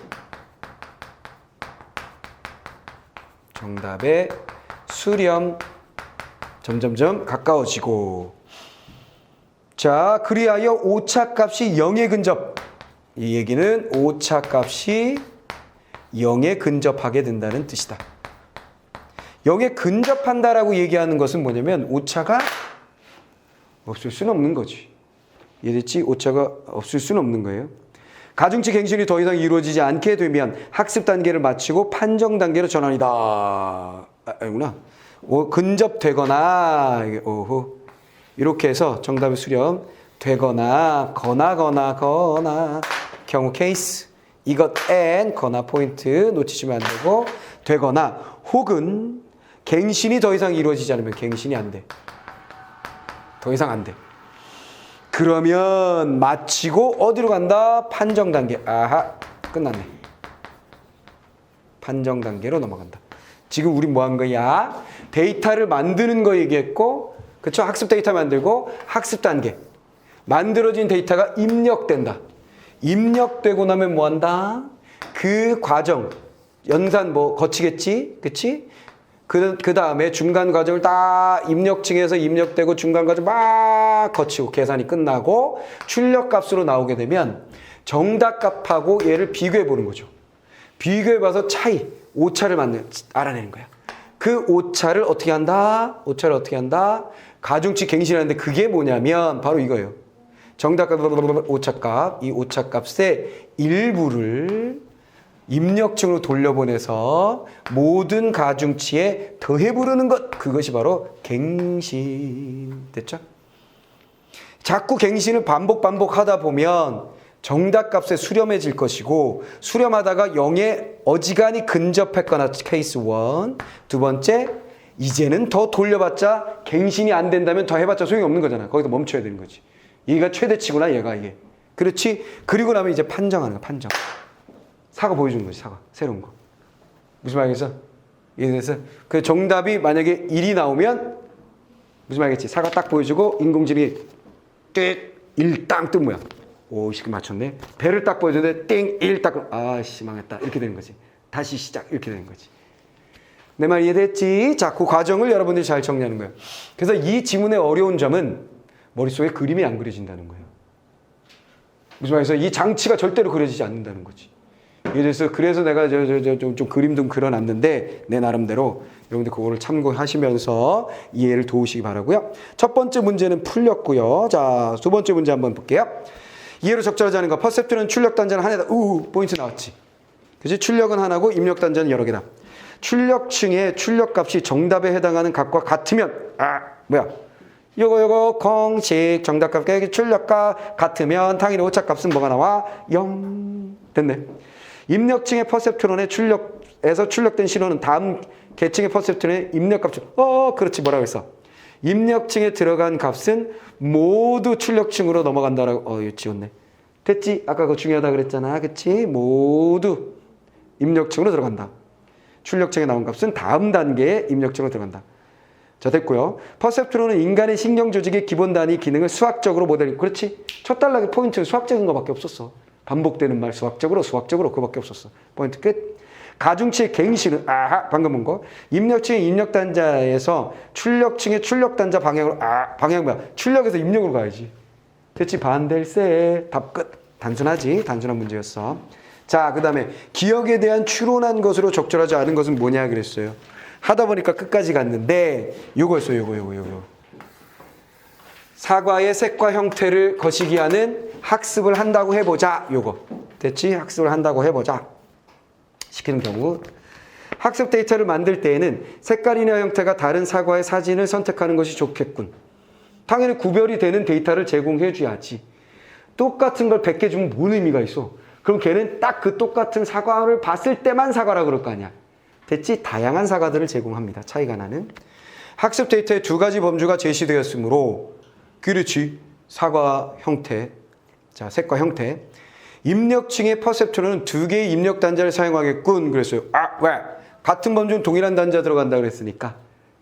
정답의 수렴 점점점 가까워지고. 자, 그리하여 오차값이 0에 근접. 이 얘기는 오차값이 0에 근접하게 된다는 뜻이다. 0에 근접한다라고 얘기하는 것은 뭐냐면 오차가 없을 수는 없는 거지. 이해됐지? 오차가 없을 수는 없는 거예요. 가중치 갱신이 더 이상 이루어지지 않게 되면 학습 단계를 마치고 판정 단계로 전환이다. 아니구나. 근접되거나 이렇게 해서 정답의 수렴 되거나 거나 경우 케이스 이것 and 거나 포인트 놓치시면 안 되고 되거나 혹은 갱신이 더 이상 이루어지지 않으면 갱신이 안 돼. 더 이상 안 돼. 그러면 마치고 어디로 간다? 판정 단계. 아하, 끝났네. 판정 단계로 넘어간다. 지금 우리 뭐 한 거야? 데이터를 만드는 거 얘기했고, 그쵸? 학습 데이터 만들고 학습 단계. 만들어진 데이터가 입력된다. 입력되고 나면 뭐 한다? 그 과정, 연산 뭐 거치겠지? 그치? 그 다음에 중간 과정을 다 입력층에서 입력되고 중간 과정 막 거치고 계산이 끝나고 출력값으로 나오게 되면 정답값하고 얘를 비교해 보는 거죠. 비교해 봐서 차이, 오차를 알아내는 거야. 그 오차를 어떻게 한다? 가중치 갱신하는데 그게 뭐냐면 바로 이거예요. 정답값, 오차값, 이 오차값의 일부를 입력층으로 돌려보내서 모든 가중치에 더해 부르는 것, 그것이 바로 갱신. 됐죠? 자꾸 갱신을 반복하다 보면 정답값에 수렴해질 것이고 수렴하다가 0에 어지간히 근접했거나 케이스 1. 두 번째, 이제는 더 돌려봤자 갱신이 안 된다면 더 해봤자 소용이 없는 거잖아. 거기서 멈춰야 되는 거지. 얘가 최대치구나, 얘가 이게. 그렇지? 그리고 나면 이제 판정하는 거야, 판정. 사과 보여주는 거지, 사과. 새로운 거. 무슨 말이겠어? 이해됐어? 그 정답이 만약에 1이 나오면 무슨 말이겠지? 사과 딱 보여주고 인공지능이 띵, 1 땅 뜨면 뭐야? 오, 이 맞췄네. 배를 딱 보여주는데 띵, 1 딱. 아씨, 망했다. 이렇게 되는 거지. 다시 시작. 이렇게 되는 거지. 내 말 이해됐지? 자, 그 과정을 여러분들이 잘 정리하는 거예요. 그래서 이 지문의 어려운 점은 머릿속에 그림이 안 그려진다는 거예요. 무슨 말이겠어? 이 장치가 절대로 그려지지 않는다는 거지. 그래서 내가 좀 그림 좀 그려놨는데 내 나름대로 여러분들 그거를 참고하시면서 이해를 도우시기 바라고요. 첫 번째 문제는 풀렸고요. 자, 두 번째 문제 한번 볼게요. 이해로 적절하지 않은 거. 퍼셉트는 출력 단자는 하나다. 포인트 나왔지. 그치? 출력은 하나고 입력 단자는 여러 개다. 출력층의 출력값이 정답에 해당하는 값과 같으면 요거 공식 정답값 출력값 같으면 당연히 오차값은 뭐가 나와? 0. 됐네. 입력층의 퍼셉트론의 출력에서 출력된 신호는 다음 계층의 퍼셉트론의 입력값. 그렇지, 뭐라고 했어? 입력층에 들어간 값은 모두 출력층으로 넘어간다라고. 이거 지웠네. 됐지? 아까 그거 중요하다 그랬잖아. 그치? 모두 입력층으로 들어간다. 출력층에 나온 값은 다음 단계의 입력층으로 들어간다. 자, 됐고요. 퍼셉트론은 인간의 신경 조직의 기본 단위 기능을 수학적으로 모델. 그렇지? 첫 단락의 포인트는 수학적인 거밖에 없었어. 반복되는 말 수학적으로 그거밖에 없었어. 포인트 끝. 가중치의 갱신은 방금 본 거. 입력층의 입력 단자에서 출력층의 출력 단자 방향으로 방향 뭐야? 출력에서 입력으로 가야지. 됐지? 반댈세. 답 끝. 단순하지? 단순한 문제였어. 자, 그 다음에 기억에 대한 추론한 것으로 적절하지 않은 것은 뭐냐 그랬어요. 하다 보니까 끝까지 갔는데 요거였어요. 요거. 사과의 색과 형태를 거시기 하는 학습을 한다고 해보자. 요거. 됐지? 학습을 한다고 해보자. 시키는 경우. 학습 데이터를 만들 때에는 색깔이나 형태가 다른 사과의 사진을 선택하는 것이 좋겠군. 당연히 구별이 되는 데이터를 제공해 줘야지. 똑같은 걸 100개 주면 뭔 의미가 있어? 그럼 걔는 딱 그 똑같은 사과를 봤을 때만 사과라 그럴 거 아니야. 됐지? 다양한 사과들을 제공합니다. 차이가 나는. 학습 데이터에 두 가지 범주가 제시되었으므로 그렇지. 사과 형태, 자 색과 형태. 입력층의 퍼셉트로는 두 개의 입력 단자를 사용하겠군. 그랬어요. 아, 왜? 같은 범주는 동일한 단자 들어간다 그랬으니까.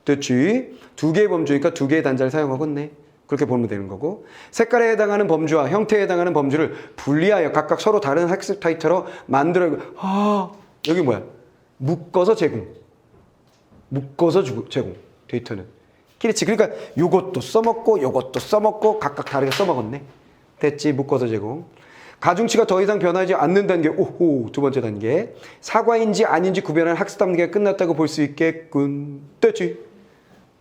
됐지? 두 개의 범주니까 두 개의 단자를 사용하겠네. 그렇게 보면 되는 거고. 색깔에 해당하는 범주와 형태에 해당하는 범주를 분리하여 각각 서로 다른 학습 데이터로 만들어. 여기 뭐야? 묶어서 제공. 묶어서 제공. 데이터는. 그렇지. 그러니까 요것도 써먹고 요것도 써먹고 각각 다르게 써먹었네. 됐지. 묶어서 제공. 가중치가 더 이상 변하지 않는다는 게 오호 두 번째 단계. 사과인지 아닌지 구별하는 학습 단계가 끝났다고 볼 수 있겠군. 됐지?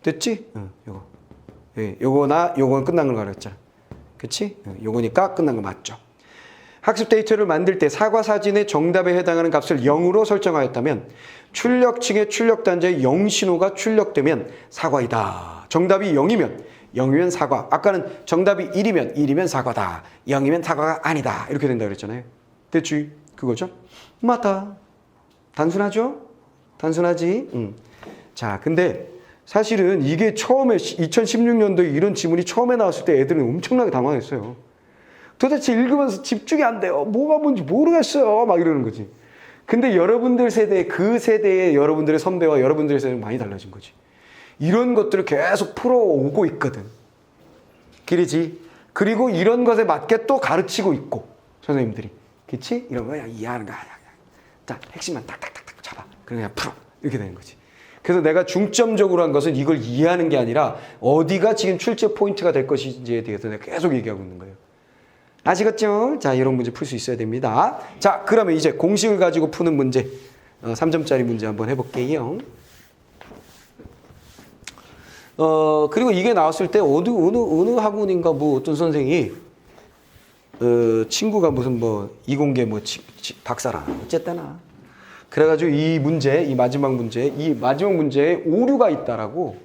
됐지? 요거. 예, 요거나 요건 끝난 걸 가르쳤잖아. 그치? 요거니까 끝난 거 맞죠? 학습 데이터를 만들 때 사과 사진의 정답에 해당하는 값을 0으로 설정하였다면 출력층의 출력 단자의 0 신호가 출력되면 사과이다. 정답이 0이면 사과. 아까는 정답이 1이면 사과다. 0이면 사과가 아니다. 이렇게 된다 그랬잖아요. 됐지? 그거죠? 맞다. 단순하죠? 단순하지? 자, 근데 사실은 이게 처음에 2016년도에 이런 지문이 처음에 나왔을 때 애들은 엄청나게 당황했어요. 도대체 읽으면서 집중이 안 돼요. 뭐가 뭔지 모르겠어요. 막 이러는 거지. 근데 여러분들 세대, 그 세대의 여러분들의 선배와 여러분들의 세대는 많이 달라진 거지. 이런 것들을 계속 풀어오고 있거든. 그러지. 그리고 이런 것에 맞게 또 가르치고 있고 선생님들이. 그치? 이런 거 이해하는 거 아니야. 자, 핵심만 딱딱딱딱 잡아. 그냥 풀어. 이렇게 되는 거지. 그래서 내가 중점적으로 한 것은 이걸 이해하는 게 아니라 어디가 지금 출제 포인트가 될 것인지에 대해서 내가 계속 얘기하고 있는 거예요. 아시겠죠? 자, 이런 문제 풀 수 있어야 됩니다. 자, 그러면 이제 공식을 가지고 푸는 문제, 3점짜리 문제 한번 해볼게요. 그리고 이게 나왔을 때 어느 학원인가 뭐 어떤 선생이 친구가 무슨 뭐 이공계 뭐 박사라 어쨌거나 그래가지고 이 마지막 문제에 오류가 있다라고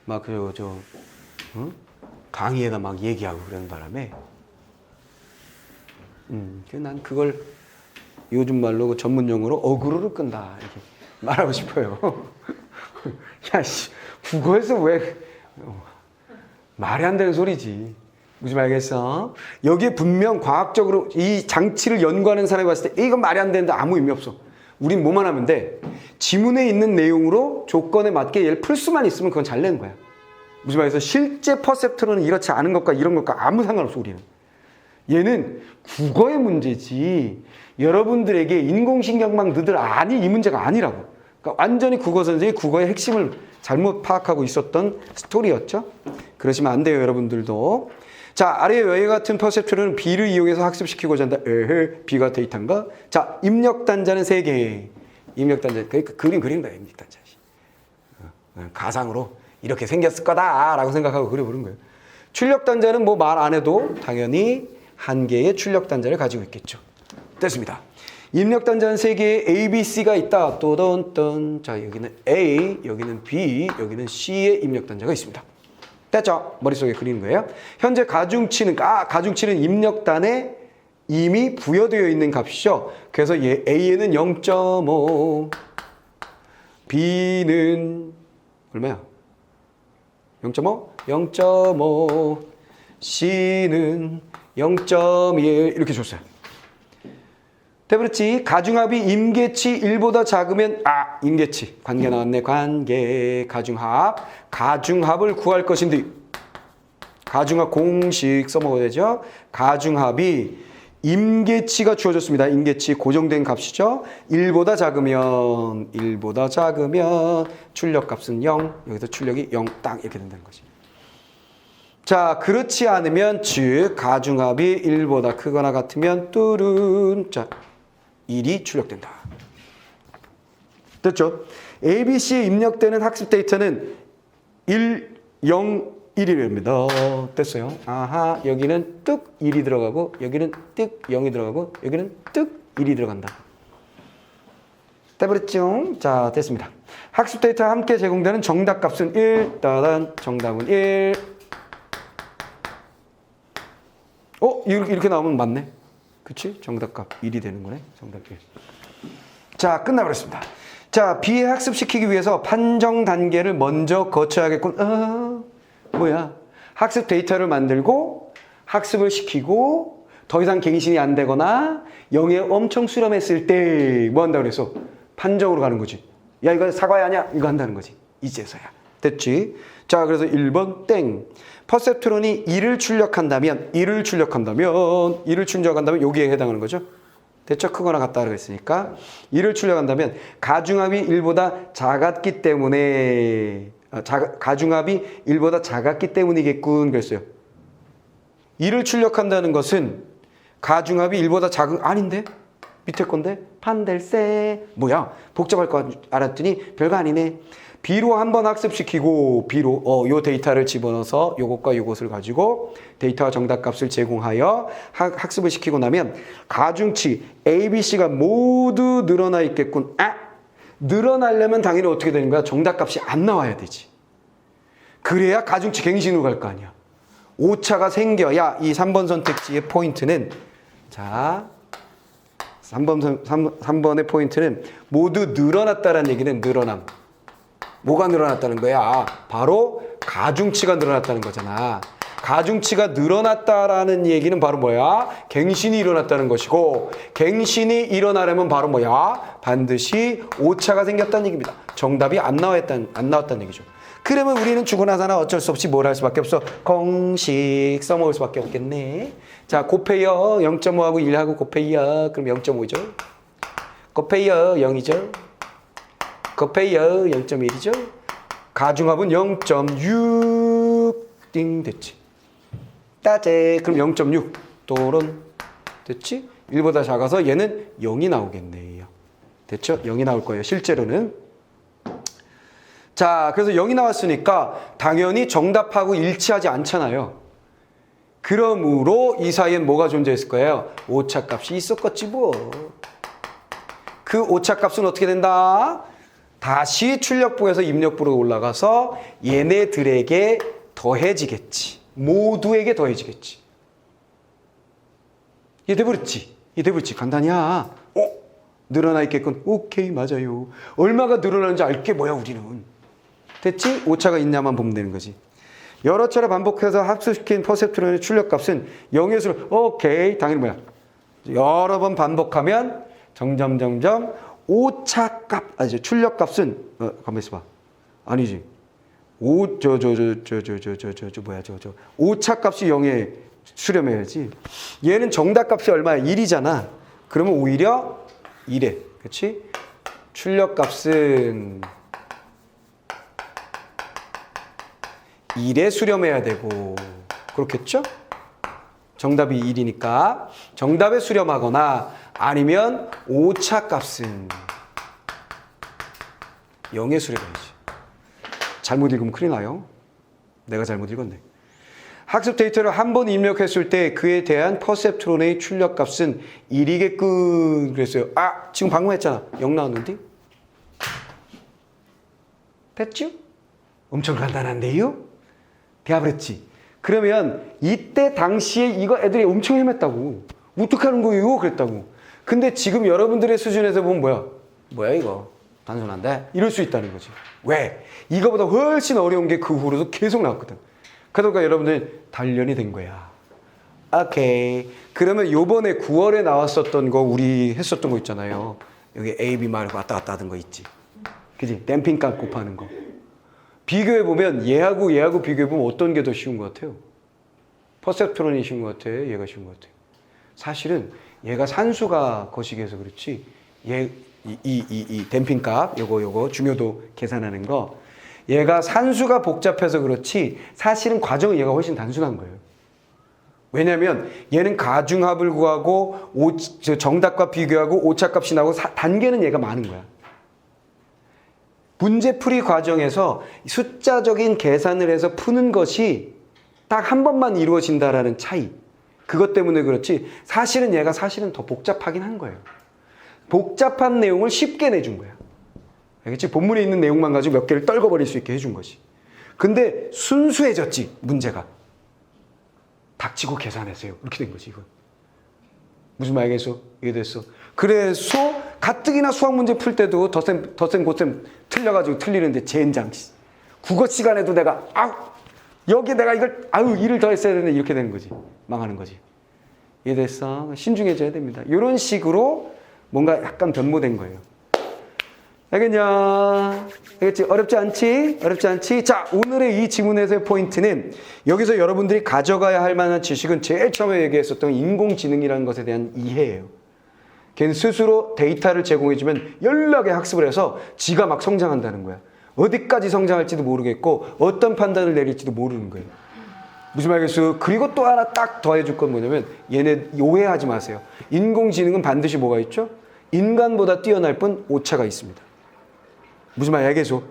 막 강의에다 막 얘기하고 그러는 바람에 난 그걸 요즘 말로 그 전문 용어로 어그로를 끈다 이렇게 말하고 싶어요. 야, 씨, 국어에서 왜 말이 안 되는 소리지. 무슨 말겠어? 여기에 분명 과학적으로 이 장치를 연구하는 사람이 봤을 때 이건 말이 안 되는데 아무 의미 없어. 우린 뭐만 하면 돼? 지문에 있는 내용으로 조건에 맞게 얘를 풀 수만 있으면 그건 잘 내는 거야. 무슨 말해서 실제 퍼셉트로는 이렇지 않은 것과 이런 것과 아무 상관없어 우리는. 얘는 국어의 문제지 여러분들에게 인공신경망 너들 아니 이 문제가 아니라고. 그러니까 완전히 국어 선생이 국어의 핵심을 잘못 파악하고 있었던 스토리였죠. 그러시면 안 돼요 여러분들도. 자, 아래 외와 같은 퍼셉트로는 B를 이용해서 학습시키고자 한다. B가 데이터인가? 자, 입력 단자는 3개. 입력 단자, 그러니까 그림 거야 입력 단자. 가상으로 이렇게 생겼을 거다라고 생각하고 그려보는 거예요. 출력 단자는 뭐 말 안 해도 당연히 1개의 출력 단자를 가지고 있겠죠. 됐습니다. 입력 단자는 3개의 A, B, C가 있다. 또돈돈. 자, 여기는 A, 여기는 B, 여기는 C의 입력 단자가 있습니다. 됐죠? 머릿속에 그리는 거예요. 현재 가중치는 입력단에 이미 부여되어 있는 값이죠. 그래서 A에는 0.5, B는 얼마야? 0.5? 0.5, C는 0.1 이렇게 줬어요. 돼버렸지? 가중합이 임계치 1보다 작으면 임계치 관계 나왔네. 관계 가중합을 구할 것인데 가중합 공식 써먹어야 되죠. 가중합이 임계치가 주어졌습니다. 임계치 고정된 값이죠. 1보다 작으면 출력값은 0. 여기서 출력이 0 딱 이렇게 된다는 거지. 자, 그렇지 않으면 즉 가중합이 1보다 크거나 같으면 뚜룬 자 1이 출력된다. 됐죠? ABC에 입력되는 학습 데이터는 1, 0, 1이랍니다. 됐어요? 아하, 여기는 뚝 1이 들어가고 여기는 뚝 0이 들어가고 여기는 뚝 1이 들어간다. 돼버렸죠? 자, 됐습니다. 학습 데이터와 함께 제공되는 정답값은 1. 따단 정답은 1. 이렇게 나오면 맞네. 그치? 정답값 1이 되는 거네. 정답 1. 자, 끝나버렸습니다. 자, B에 학습시키기 위해서 판정 단계를 먼저 거쳐야겠군. 뭐야? 학습 데이터를 만들고 학습을 시키고 더 이상 갱신이 안 되거나 영에 엄청 수렴했을 때 뭐 한다고 그랬어? 판정으로 가는 거지. 야, 이거 사과야 아니야? 이거 한다는 거지. 이제서야. 됐지? 자, 그래서 1번 땡. 퍼셉트론이 1을 출력한다면 여기에 해당하는 거죠. 됐죠? 크거나 같다라고 했으니까 1을 출력한다면 가중합이 1보다 작았기 때문에 가중합이 1보다 작았기 때문이겠군 그랬어요. 1을 출력한다는 것은 가중합이 1보다 작은 아닌데? 밑에 건데? 판델세 뭐야? 복잡할 거 알았더니 별거 아니네. B로 한번 학습시키고 B로 요 데이터를 집어넣어서 요것과 요것을 가지고 데이터와 정답값을 제공하여 학습을 시키고 나면 가중치 A, B, C가 모두 늘어나 있겠군. 늘어나려면 당연히 어떻게 되는 거야? 정답값이 안 나와야 되지. 그래야 가중치 갱신으로 갈 거 아니야. 오차가 생겨야 이 3번 선택지의 포인트는 자 3번의 포인트는 모두 늘어났다는 얘기는 늘어남. 뭐가 늘어났다는 거야? 바로 가중치가 늘어났다는 거잖아. 가중치가 늘어났다라는 얘기는 바로 뭐야? 갱신이 일어났다는 것이고 갱신이 일어나려면 바로 뭐야? 반드시 오차가 생겼다는 얘기입니다. 정답이 안 나왔다는 얘기죠. 그러면 우리는 죽어나서나 어쩔 수 없이 뭘 할 수밖에 없어? 공식 써먹을 수밖에 없겠네. 자, 곱해요. 0.5하고 1하고 곱해요. 그럼 0.5죠. 곱해요. 0이죠. 곱해요. 0.1이죠. 가중합은 0.6 띵 됐지. 따제. 그럼 0.6 또론 됐지? 1보다 작아서 얘는 0이 나오겠네요. 됐죠? 0이 나올 거예요. 실제로는. 자, 그래서 0이 나왔으니까 당연히 정답하고 일치하지 않잖아요. 그러므로 이 사이엔 뭐가 존재했을 거예요? 오차값이 있었겠지 뭐. 그 오차값은 어떻게 된다? 다시 출력부에서 입력부로 올라가서 얘네들에게 더해지겠지. 모두에게 더해지겠지. 얘 돼버렸지. 간단히야. 늘어나 있겠군. 오케이, 맞아요. 얼마가 늘어나는지 알게 뭐야, 우리는. 됐지? 오차가 있냐만 보면 되는 거지. 여러 차례 반복해서 학습시킨 퍼셉트론의 출력값은 0에서 오케이, 당연히 뭐야. 여러 번 반복하면 점점 오차값, 출력값은 가만 있어봐. 아니지. 오차값이 0에 수렴해야지. 얘는 정답값이 얼마야? 1이잖아. 그러면 오히려 1에, 그렇지? 출력값은 1에 수렴해야 되고 그렇겠죠? 정답이 1이니까 정답에 수렴하거나 아니면 오차값은 0에 수렴해야지. 잘못 읽으면 큰일 나요. 내가 잘못 읽었네. 학습 데이터를 한 번 입력했을 때 그에 대한 퍼셉트론의 출력값은 1이겠군 그랬어요. 지금 방금 했잖아. 0 나왔는데? 됐죠? 엄청 간단한데요? 돼버렸지. 그러면 이때 당시에 이거 애들이 엄청 헤맸다고. 어떻게 하는 거예요? 그랬다고. 근데 지금 여러분들의 수준에서 보면 뭐야 이거? 단순한데? 이럴 수 있다는 거지. 왜? 이거보다 훨씬 어려운 게 그 후로도 계속 나왔거든. 그러니까 여러분들 단련이 된 거야. 오케이. 그러면 요번에 9월에 나왔었던 거 우리 했었던 거 있잖아요. 여기 A, B 말고 왔다 갔다 하던 거 있지. 그지? 댐핑값 곱하는 거. 비교해보면 얘하고 비교해보면 어떤 게 더 쉬운 것 같아요? 퍼셉트론이 쉬운 것 같아요? 얘가 쉬운 것 같아요? 사실은 얘가 산수가 거시기해서 그렇지 이 댐핑값 요거 중요도 계산하는 거 얘가 산수가 복잡해서 그렇지 사실은 과정은 얘가 훨씬 단순한 거예요. 왜냐면 얘는 가중합을 구하고 정답과 비교하고 오차값이 나오고 단계는 얘가 많은 거야. 문제풀이 과정에서 숫자적인 계산을 해서 푸는 것이 딱 한 번만 이루어진다라는 차이. 그것 때문에 그렇지 사실은 얘가 더 복잡하긴 한 거예요. 복잡한 내용을 쉽게 내준 거야. 알겠지? 본문에 있는 내용만 가지고 몇 개를 떨궈버릴 수 있게 해준 거지. 근데 순수해졌지, 문제가. 닥치고 계산하세요. 이렇게 된 거지, 이건. 무슨 말이겠어? 이해됐어? 그래서 가뜩이나 수학 문제 풀 때도 덧셈 곱셈 틀려가지고 틀리는데 젠장. 국어 시간에도 내가 여기 내가 이걸 일을 더 했어야 되는데 이렇게 되는 거지. 망하는 거지. 이해됐어? 신중해져야 됩니다. 이런 식으로 뭔가 약간 변모된 거예요. 알겠냐? 알겠지? 어렵지 않지? 어렵지 않지? 자, 오늘의 이 지문에서의 포인트는 여기서 여러분들이 가져가야 할 만한 지식은 제일 처음에 얘기했었던 인공지능이라는 것에 대한 이해예요. 걔는 스스로 데이터를 제공해주면 연락에 학습을 해서 지가 막 성장한다는 거야. 어디까지 성장할지도 모르겠고 어떤 판단을 내릴지도 모르는 거예요. 무슨 말이겠어요? 그리고 또 하나 딱 더해줄 건 뭐냐면 얘네 오해하지 마세요. 인공지능은 반드시 뭐가 있죠? 인간보다 뛰어날 뿐 오차가 있습니다. 무슨 말이야, 계속.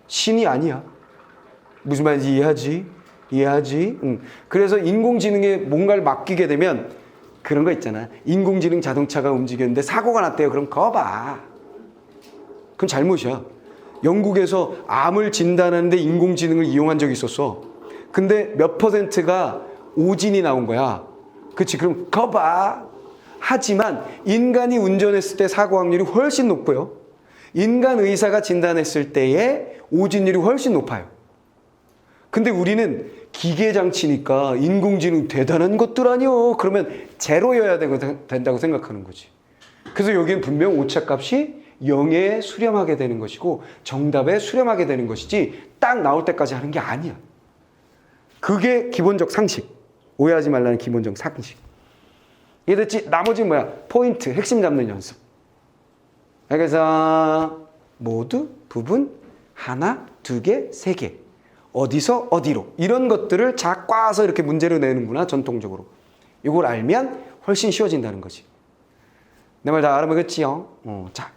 신이 아니야. 무슨 말인지 이해하지? 이해하지? 그래서 인공지능에 뭔가를 맡기게 되면 그런 거 있잖아. 인공지능 자동차가 움직였는데 사고가 났대요. 그럼 거봐. 그럼 잘못이야. 영국에서 암을 진단하는데 인공지능을 이용한 적이 있었어. 근데 몇 %가 오진이 나온 거야. 그치? 그럼 거봐. 하지만 인간이 운전했을 때 사고 확률이 훨씬 높고요. 인간 의사가 진단했을 때의 오진율이 훨씬 높아요. 근데 우리는 기계장치니까 인공지능 대단한 것들 아니요. 그러면 제로여야 된다고 생각하는 거지. 그래서 여기는 분명 오차값이 0에 수렴하게 되는 것이고 정답에 수렴하게 되는 것이지 딱 나올 때까지 하는 게 아니야. 그게 기본적 상식. 오해하지 말라는 기본적 상식. 이해됐지? 나머지는 뭐야? 포인트, 핵심 잡는 연습. 그래서 모두, 부분, 하나, 두 개, 세 개. 어디서 어디로. 이런 것들을 작과서 이렇게 문제로 내는구나, 전통적으로. 이걸 알면 훨씬 쉬워진다는 거지. 내 말 다 알아보겠지요? 자.